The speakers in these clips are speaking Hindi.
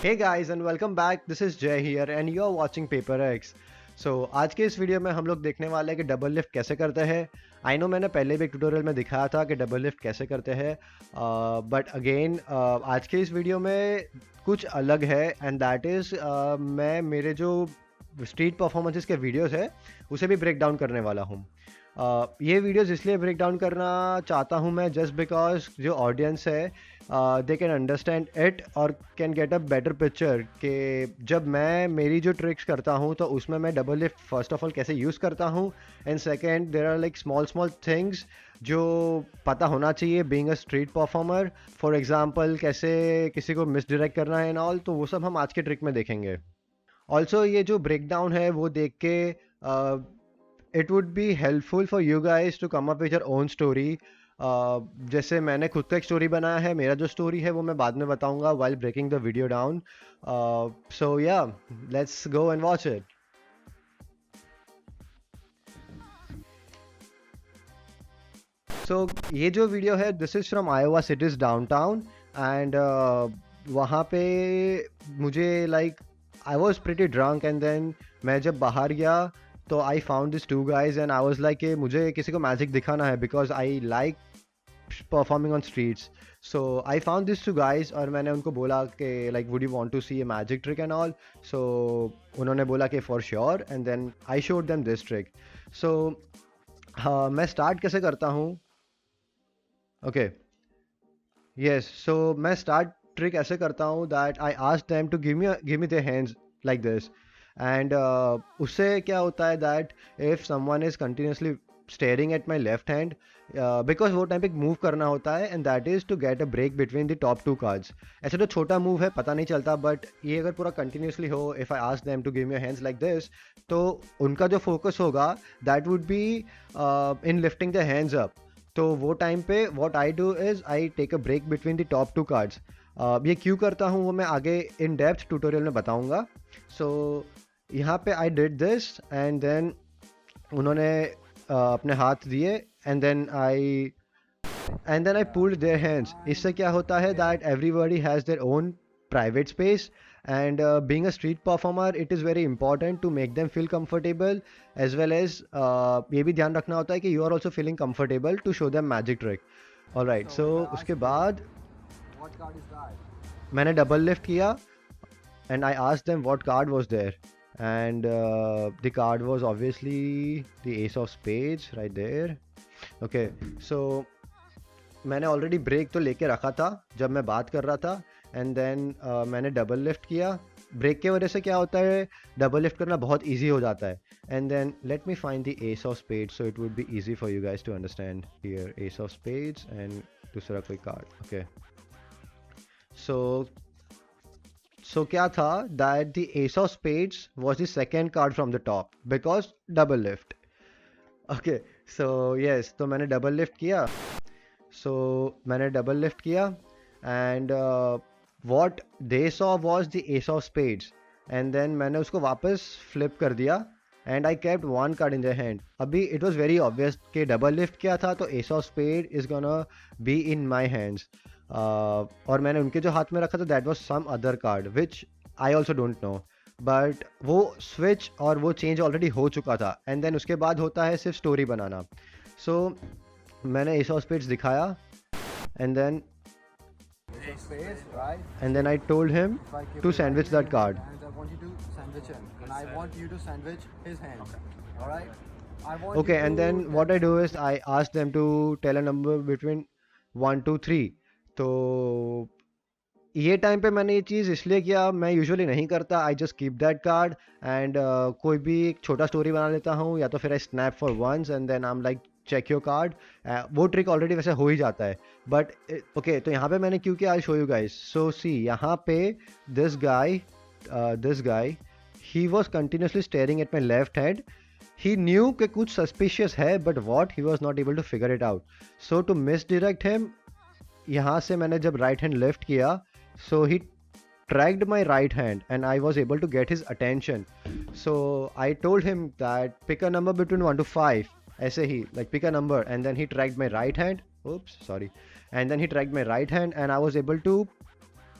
Hey guys and welcome back. This is Jay here and you are watching Paper X. So आज के इस वीडियो में हम लोग देखने वाले हैं कि डबल लिफ्ट कैसे करते हैं. आई नो मैंने पहले भी एक ट्यूटोरियल में दिखाया था कि डबल लिफ्ट कैसे करते हैं, बट अगेन आज के इस वीडियो में कुछ अलग है एंड दैट इज़ मैं मेरे जो स्ट्रीट परफॉर्मेंसेस के वीडियोस है उसे भी ब्रेक डाउन करने वाला हूँ. ये वीडियोस इसलिए ब्रेक डाउन करना चाहता हूँ मैं जस्ट बिकॉज जो ऑडियंस है दे कैन अंडरस्टैंड इट और can get a better picture कि जब मैं मेरी जो ट्रिक्स करता हूँ तो उसमें मैं double lift first of all कैसे यूज़ करता हूँ and second there are like small small things जो पता होना चाहिए being a street performer. For example कैसे किसी को मिसडायरेक्ट करना है एंड ऑल, तो वो सब हम आज के ट्रिक में देखेंगे. ऑल्सो ये जो ब्रेक डाउन है वो देख के it would be helpful for you guys to come up with your own story. जैसे मैंने खुद का एक स्टोरी बनाया है, मेरा जो स्टोरी है वो मैं बाद में बताऊंगा while breaking the video down. So yeah let's go and watch it. So ये जो वीडियो है this is from Iowa city's downtown and वहाँ पे मुझे like I was pretty drunk and then मैं जब बाहर गया तो I found this two guys and I was like कि मुझे किसी को मैजिक दिखाना है because I like performing on streets. So I found this two guys और मैंने उनको बोला कि like would you want to see a magic trick and all. So उन्होंने बोला कि for sure and then I showed them this trick. So हाँ, मैं स्टार्ट कैसे करता हूँ. ओके यस, सो मैं स्टार्ट ट्रिक ऐसे करता हूँ that I ask them to give me their hands like this and उससे क्या होता है that if someone is continuously staring at my left hand because वो टाइम पे मूव करना होता है and that is to get a break between the top two cards. ऐसे तो छोटा मूव है, पता नहीं चलता, बट ये अगर पूरा कंटिन्यूसली हो, if I ask them to give me hands like this, तो उनका जो फोकस होगा that would be in lifting the hands up. तो वो टाइम पे what I do is I take a break between the top two cards. ये क्यों करता हूँ वो मैं आगे इन डेप्थ ट्यूटोरियल में बताऊँगा. सो यहाँ पे I did this and then उन्होंने अपने हाथ दिए and then I pulled their hands. इससे क्या होता है that everybody has their own private space and being a street performer it is very important to make them feel comfortable as well as ये भी ध्यान रखना होता है कि you are also feeling comfortable to show them magic trick. Alright, so उसके बाद मैंने डबल लिफ्ट किया and I asked them what card was there and the card was obviously the ace of spades right there. Okay, so मैंने ऑलरेडी ब्रेक तो लेके रखा था जब मैं बात कर रहा था एंड देन मैंने डबल लिफ्ट किया. ब्रेक के वजह से क्या होता है, डबल लिफ्ट करना बहुत ईजी हो जाता है. And then let me find the ace of spades so it would be easy for you guys to understand. Here ace of spades and दूसरा कोई कार्ड. ओके, So क्या था that the ace of spades was the second card from the top because double lift. Okay, so yes, तो मैंने double lift किया. So मैंने double lift किया and what they saw was the ace of spades and then मैंने उसको वापस flip कर दिया and I kept one card in their hand. अभी it was very obvious कि double lift किया था तो ace of spade is gonna be in my hands. और मैंने उनके जो हाथ में रखा था that was some other card which I also don't know, but वो स्विच और वो चेंज ऑलरेडी हो चुका था एंड देन उसके बाद होता है सिर्फ स्टोरी बनाना. सो मैंने एस ऑफ स्पेड्स दिखाया and then I told him to sandwich that card. Okay, and then what I do is I ask them to tell a number between 1 to 3. तो ये टाइम पे मैंने ये चीज़ इसलिए किया, मैं यूजुअली नहीं करता. I just keep that card and कोई भी एक छोटा स्टोरी बना लेता हूँ या तो फिर I snap for once and then I am like check your card. वो ट्रिक ऑलरेडी वैसे हो ही जाता है, बट ओके तो यहाँ पे मैंने क्यों किया, आई शो यू गाइस. सो सी यहाँ पे this guy he was continuously staring at my left hand. He knew कि कुछ suspicious है but what he was not able to figure it out. So to misdirect him, यहाँ से मैंने जब right hand lift किया so he tracked my right hand and I was able to get his attention. So I told him that pick a number between 1 to 5. ऐसे ही like pick a number and then he tracked my right hand. And then he tracked my right hand and I was able to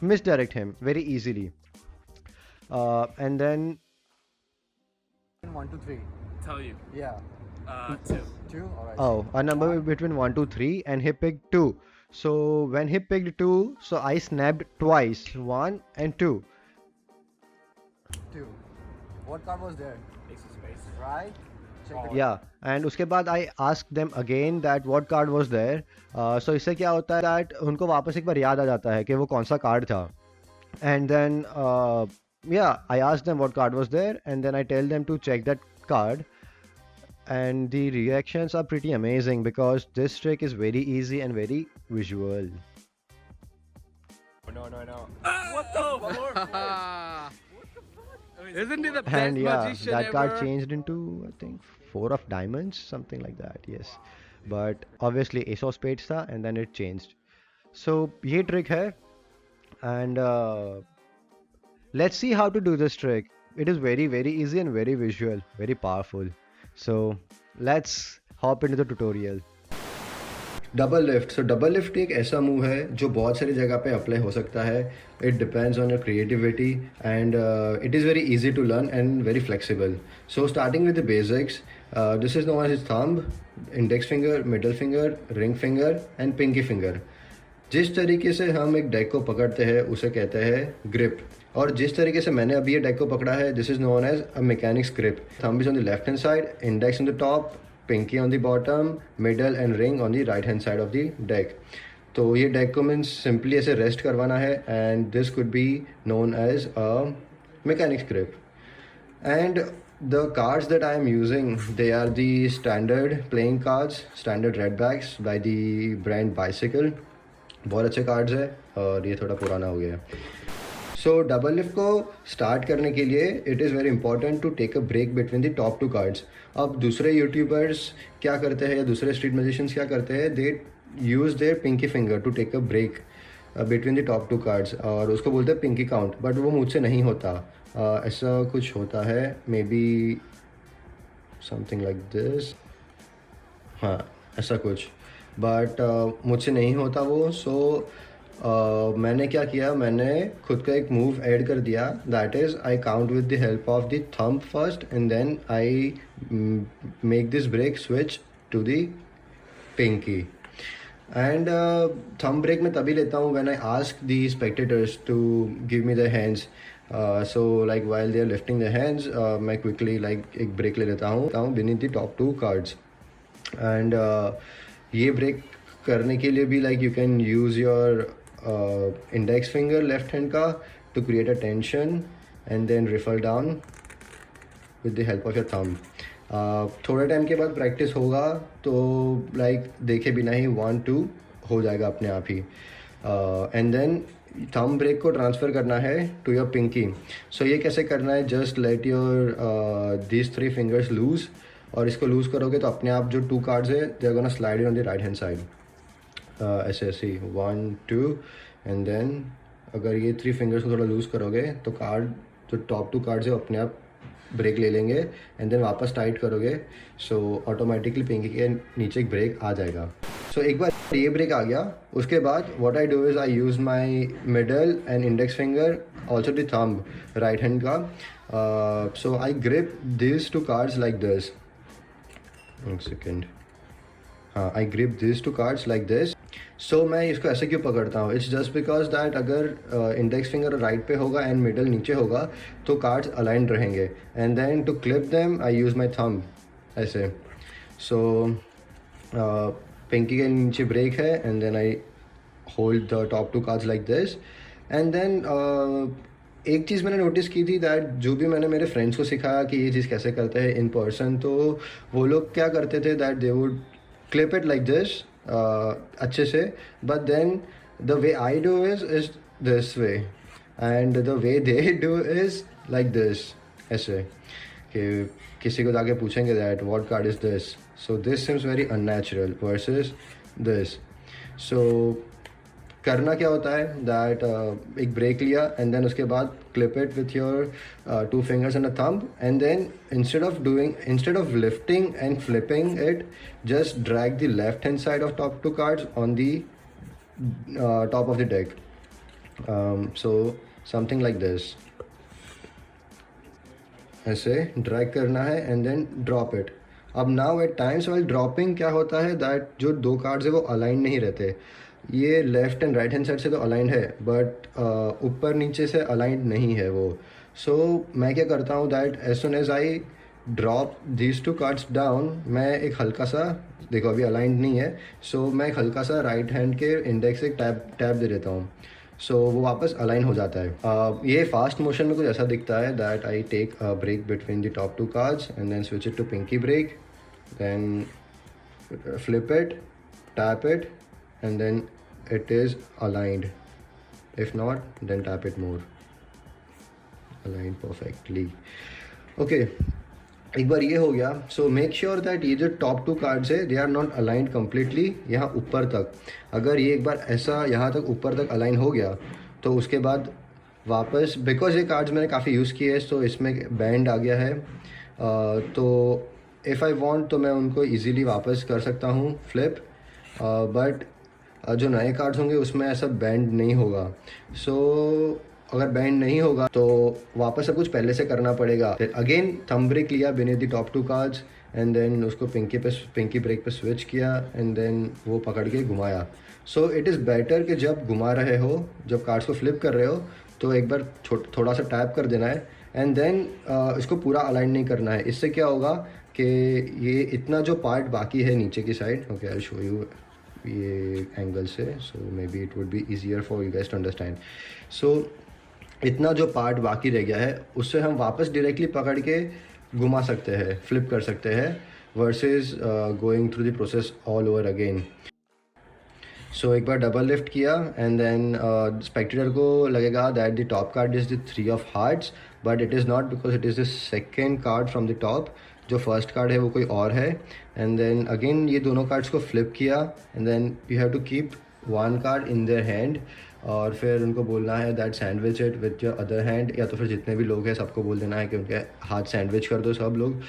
misdirect him very easily. And then 1 to 3. Tell you. Yeah. 2. 2? Alright. oh, a number One. between 1 to 3, and he picked 2. So when he picked 2, so I snapped twice, 1 and 2. 2. What card was there? Ace of spades. Right? Check the Yeah, and उसके बाद I asked them again that what card was there. So इससे क्या होता है that उनको वापस एक बार याद आ जाता है कि वो कौन सा कार्ड था. And then yeah, I asked them what card was there, and then I tell them to check that card. And the reactions are pretty amazing because this trick is very easy and very visual. No. What the fuck? Isn't he the best And yeah, magician that card ever? changed into, I think, 4 of diamonds, something like that. Yes, but obviously ace of spades tha, and then it changed. So ये trick है, and let's see how to do this trick. It is very easy and very visual, very powerful. So let's hop into the tutorial. Double lift. So double lift एक ऐसा मूव है जो बहुत सारी जगह पे अप्लाई हो सकता है. It depends on your creativity, and it is very easy to learn and very flexible. So starting with the basics, this is known as thumb, index finger, middle finger, ring finger and pinky finger. जिस तरीके से हम एक डेक को पकड़ते हैं उसे कहते हैं ग्रिप. और जिस तरीके से मैंने अभी ये डेक को पकड़ा है, this is known as a mechanics grip. Thumb is on the left hand side, index on the top, pinky on the bottom, middle and ring on the right hand side of the deck. तो ये deck को मीन्स सिंपली ऐसे रेस्ट करवाना है, and this could be known as a mechanics grip. And the cards that I am using, they are the standard playing cards, standard red backs by the brand Bicycle. बहुत अच्छे cards है, और ये थोड़ा पुराना हो गया है. सो डबल लिफ्ट को स्टार्ट करने के लिए it is very important to take a break between the top 2 cards. अब दूसरे यूट्यूबर्स क्या करते हैं या दूसरे स्ट्रीट म्यूजिशियंस क्या करते हैं, they use their pinky finger to take a break between the top 2 cards, और उसको बोलते हैं पिंकी काउंट. बट वो मुझसे नहीं होता. ऐसा कुछ होता है, may be something like this. हाँ, ऐसा कुछ. बट मुझसे नहीं होता वो. सो मैंने क्या किया, मैंने खुद का एक मूव ऐड कर दिया. That is I count with the help of the thumb first, and then I make this break switch to the pinky. And thumb break मैं तभी लेता हूँ when I ask the spectators to give me the hands. So like while they are lifting the hands, मैं क्विकली लाइक एक ब्रेक ले लेता हूँ beneath the top 2 cards. And ये ब्रेक करने के लिए भी like you can use your index finger left hand का to create a tension and then riffle down with the help of your thumb. थोड़े टाइम के बाद प्रैक्टिस होगा तो लाइक देखे बिना ही 1-2 हो जाएगा अपने आप ही. एंड देन थंब ब्रेक को ट्रांसफ़र करना है टू योर पिंकी. सो ये कैसे करना है, just let your these 3 fingers loose, और इसको लूज़ करोगे तो अपने आप जो 2 कार्ड्स है they are gonna slide on the right hand side. ऐसे 1 2, एंड देन अगर ये 3 फिंगर्स को थोड़ा लूज़ करोगे तो कार्ड जो टॉप 2 कार्ड्स है अपने आप ब्रेक ले लेंगे, एंड देन वापस टाइट करोगे. सो ऑटोमेटिकली पिंकी के नीचे एक ब्रेक आ जाएगा. सो एक बार ये ब्रेक आ गया, उसके बाद what I do is I use my middle and index finger, also the thumb right hand का. So I grip this 2 cards like this. 1 second. हाँ, I grip this 2 cards like this. So मैं इसको ऐसे क्यों पकड़ता हूँ, इट्स जस्ट बिकॉज दैट अगर इंडेक्स फिंगर राइट पे होगा एंड मिडल नीचे होगा तो कार्ड्स अलाइंड रहेंगे. And then to clip them I use my thumb ऐसे. सो पिंकी के नीचे ब्रेक है, and then I hold the top 2 cards like this. And then एक चीज़ मैंने नोटिस की थी दैट जो भी मैंने मेरे फ्रेंड्स को सिखाया कि ये चीज़ कैसे करते हैं इन पर्सन, तो वो लोग क्या करते थे that they would clip it like this अच्छे से, but then the way I do is this way, and the way they do is like this ऐसे. कि किसी को जाके पूछेंगे that what card is this, so this seems very unnatural versus this. So करना क्या होता है दैट एक ब्रेक लिया, एंड देन उसके बाद clip it with your 2 fingers and a thumb, and then instead of lifting and flipping it, just drag the left hand side of top 2 cards on the top of the deck. So something like this. ऐसे ड्रैग करना है एंड देन ड्रॉप इट. अब now at times while dropping क्या होता है दैट जो दो कार्ड्स है वो अलाइन नहीं रहते. ये left and right hand side से तो अलाइंड है बट ऊपर नीचे से अलाइंड नहीं है वो. सो मैं क्या करता हूँ that as soon as I drop these two cards down, मैं एक हल्का सा, देखो अभी अलाइंड नहीं है, सो मैं एक हल्का सा राइट हैंड के इंडेक्स से टैप टैप दे देता हूँ. सो वो वापस अलाइन हो जाता है. ये फास्ट मोशन में कुछ ऐसा दिखता है that I take a break between the top two cards and then switch it to pinky break, then flip it, tap it, and then it is aligned. If not, then tap it more. Aligned perfectly. Okay, एक बार ये हो गया. सो मेक श्योर दैट ये जो टॉप टू कार्ड्स है they are not aligned completely यहाँ ऊपर तक. अगर ये एक बार ऐसा यहाँ तक ऊपर तक अलाइन हो गया तो उसके बाद वापस, बिकॉज ये कार्ड्स मैंने काफ़ी यूज़ किए हैं तो इसमें बैंड आ गया है, तो इफ़ आई वांट तो मैं उनको इजीली वापस कर सकता हूँ फ्लिप. बट जो नए कार्ड्स होंगे उसमें ऐसा बैंड नहीं होगा. सो अगर बैंड नहीं होगा तो वापस सब कुछ पहले से करना पड़ेगा. अगेन थंब ब्रेक लिया beneath the top two cards and then उसको पिंकी ब्रेक पे स्विच किया एंड देन वो पकड़ के घुमाया. सो इट इज़ बेटर कि जब घुमा रहे हो, जब कार्ड्स को फ्लिप कर रहे हो तो एक बार थोड़ा सा टैप कर देना है एंड देन इसको पूरा अलाइन नहीं करना है. इससे क्या होगा कि ये इतना जो पार्ट बाकी है नीचे की side, okay I show you ये एंगल से, so may be it would be easier for you guys to understand. So इतना जो पार्ट बाकी रह गया है उससे हम वापस डायरेक्टली पकड़ के घुमा सकते हैं, फ्लिप कर सकते हैं, versus going through the process all over again. So एक बार डबल लिफ्ट किया एंड देन स्पेक्टेटर को लगेगा that the top card is the 3 of hearts, but it is not because it is the second card from the top. जो फर्स्ट कार्ड है वो कोई और है. एंड देन अगेन ये दोनों कार्ड्स को फ्लिप किया and then you have to keep one card in their hand और फिर उनको बोलना है that sandwich it with your other hand, या तो फिर जितने भी लोग हैं सबको बोल देना है कि उनके हाथ सैंडविच कर दो सब लोग.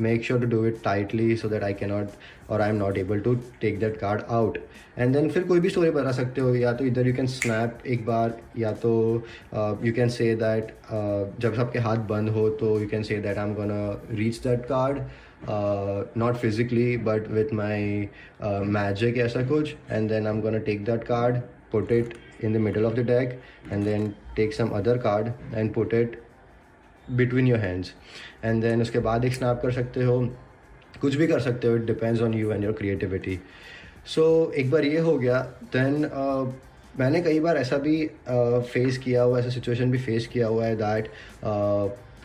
Make sure to do it tightly so that I can not और I am not able to take that card out. And then फिर कोई भी स्टोरी बता सकते हो, या तो इधर यू कैन स्नैप एक बार, या तो यू कैन से दैट जब सबके हाथ बंद हो तो you can say that I am gonna reach that card, not physically but with my magic ऐसा कुछ, and then I'm gonna take that card, put it in the middle of the deck and then take some other card and put it between your hands, and then उसके बाद एक snap कर सकते हो, कुछ भी कर सकते हो, it depends on you and your creativity. So एक बार ये हो गया then मैंने कई बार ऐसा भी फेस किया हुआ, ऐसा सिचुएशन भी फेस किया हुआ है दैट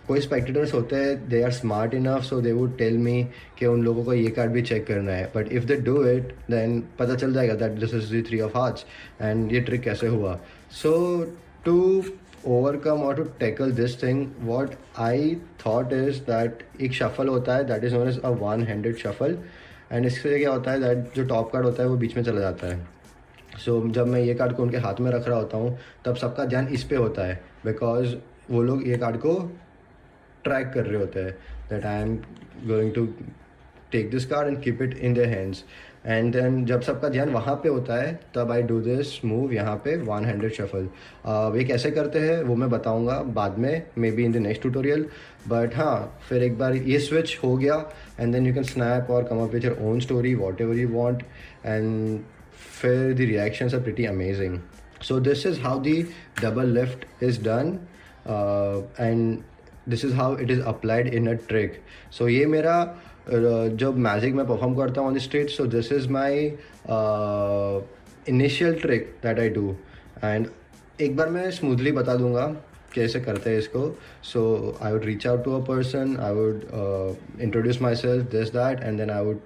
कोई स्पेक्टेटर्स होते हैं they are smart enough so they would tell me कि उन लोगों को ये कार्ड भी चेक करना है, but if they do it then पता चल जाएगा that this is the 3 of hearts and ये ट्रिक कैसे हुआ. सो टू ओवरकम और to tackle this thing what I thought is that एक शफल होता है that is known as a one handed shuffle, and इससे क्या होता है दैट जो टॉप कार्ड होता है वो बीच में चला जाता है. सो जब मैं ये कार्ड को उनके हाथ में रख रहा होता हूँ तब सबका ध्यान इस पे होता है बिकॉज वो लोग ये कार्ड को ट्रैक कर रहे होते हैं that I am going to take this card and keep it in their hands. And then जब सबका ध्यान वहाँ पे होता है तब आई डू दिस मूव यहाँ पे वन हैंडेड शफल. वे कैसे करते हैं वो मैं बताऊँगा बाद में, may be in the next tutorial. But हाँ, फिर एक बार ये स्विच हो गया and then you can snap और come up with your own story whatever you want, and फिर the reactions are pretty amazing. So this is how the double lift is done and this is how it is applied in a trick. So ये मेरा जब मैजिक में परफॉर्म करता हूँ on the stage, so this is my initial trick that I do. And एक बार मैं स्मूथली बता दूंगा कैसे करते हैं इसको. So I would reach out to a person, I would introduce myself this that and then I would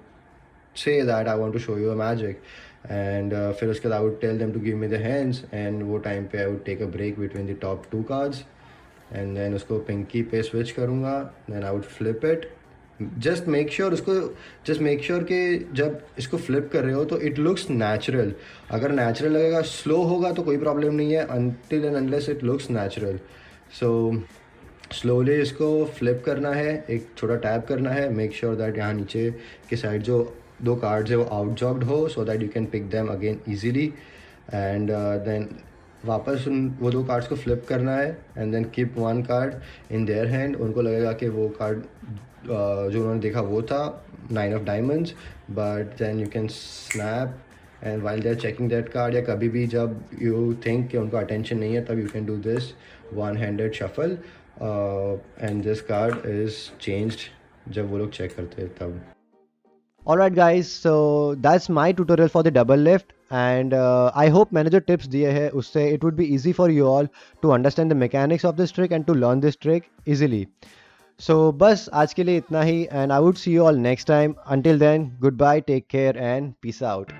say that I want to show you a magic, and फिर उसके बाद I would tell them to give me the hands, and वो टाइम पे I would take a break between the top 2 cards and then उसको पिंकी पे switch करूँगा, then I would flip it. just make sure कि जब इसको flip कर रहे हो तो it looks natural. अगर natural लगेगा, slow होगा तो कोई problem नहीं है until and unless it looks natural. So slowly इसको फ्लिप करना है, एक छोटा टैप करना है, मेक श्योर दैट यहाँ नीचे की साइड जो 2 कार्ड्स है वो आउट जॉब्ड हो so that you can pick them again easily. And then वापस वो 2 कार्ड्स को फ्लिप करना है and then keep 1 card in their hand. उनको लगेगा कि वो कार्ड जो उन्होंने देखा वो था 9 of diamonds, but then you can snap and while they are checking that card, या कभी भी जब यू थिंक कि उनको अटेंशन नहीं है तब you can do this 1-handed shuffle and this card is changed जब वो लोग चेक करते हैं तब. Alright guys, so that's my tutorial for the double lift, and I hope मैंने जो tips दिए हैं उससे it would be easy for you all to understand the mechanics of this trick and to learn this trick easily. So बस आज के लिए इतना ही, and I would see you all next time. Until then, goodbye, take care and peace out.